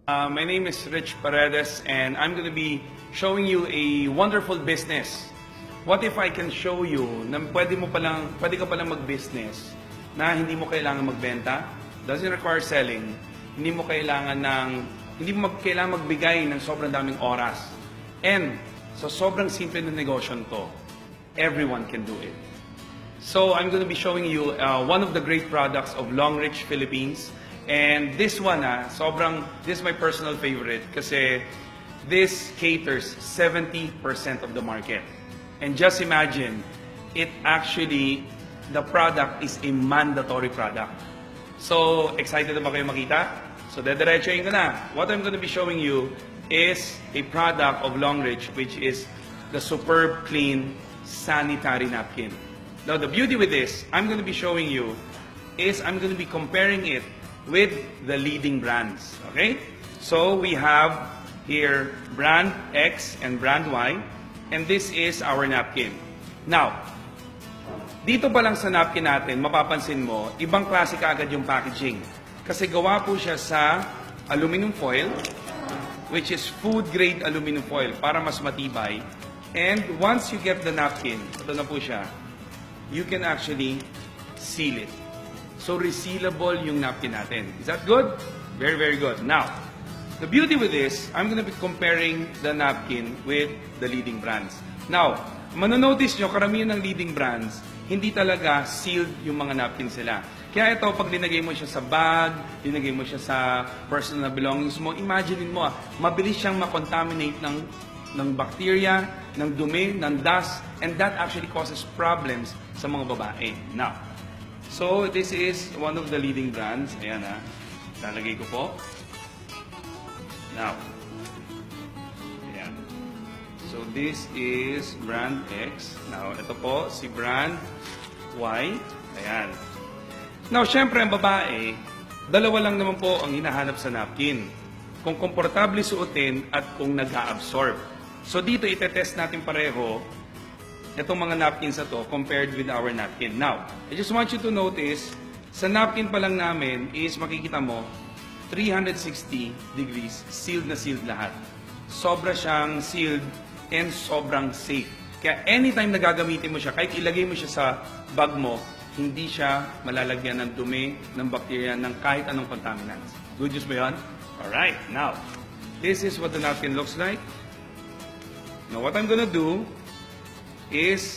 My name is Rich Paredes and I'm going to be showing you a wonderful business. What if I can show you na pwede ka palang mag-business na hindi mo kailangan magbenta, doesn't require selling, hindi mo kailangan magbigay ng sobrang daming oras. And so sobrang simple na negosyo to, everyone can do it. So I'm going to be showing you one of the great products of Longreach Philippines. And this one, this is my personal favorite kasi this caters 70% of the market. And just imagine, the product is a mandatory product. So, excited na ba kayo makita? So, dediretsuhin ko na. What I'm going to be showing you is a product of Longreach, which is the Superb Clean Sanitary Napkin. Now, the beauty with this, I'm going to be showing you, is I'm going to be comparing it with the leading brands. Okay? So, we have here brand X and brand Y, and this is our napkin. Now, dito pa lang sa napkin natin, mapapansin mo, ibang klase kaagad yung packaging. Kasi gawa po siya sa aluminum foil, which is food-grade aluminum foil, para mas matibay. And once you get the napkin, ito na po siya, you can actually seal it. So, resealable yung napkin natin. Is that good? Very, very good. Now, the beauty with this, I'm going to be comparing the napkin with the leading brands. Now, manonotice nyo, karamihan ng leading brands, hindi talaga sealed yung mga napkins sila. Kaya ito, pag linagay mo siya sa bag, linagay mo siya sa personal belongings mo, imaginein mo, mabilis siyang makontaminate ng bacteria, ng dumi, ng dust, and that actually causes problems sa mga babae. Now, so this is one of the leading brands. Ayan lalagay ko po. Now, ayan. So this is brand X. Now, ito po si brand Y. Ayan. Now, syempre ang babae, dalawa lang naman po ang hinahanap sa napkin. Kung komportable suotin at kung nag-a-absorb. So dito itetest natin pareho itong mga napkins na to compared with our napkin. Now, I just want you to notice, sa napkin pa lang namin is makikita mo 360 degrees, sealed na sealed lahat. Sobra siyang sealed and sobrang safe. Kaya anytime na gagamitin mo siya, kahit ilagay mo siya sa bag mo, hindi siya malalagyan ng dumi, ng bacteria, ng kahit anong contaminants. Good news ba yun? Alright, now, this is what the napkin looks like. Now, what I'm gonna do is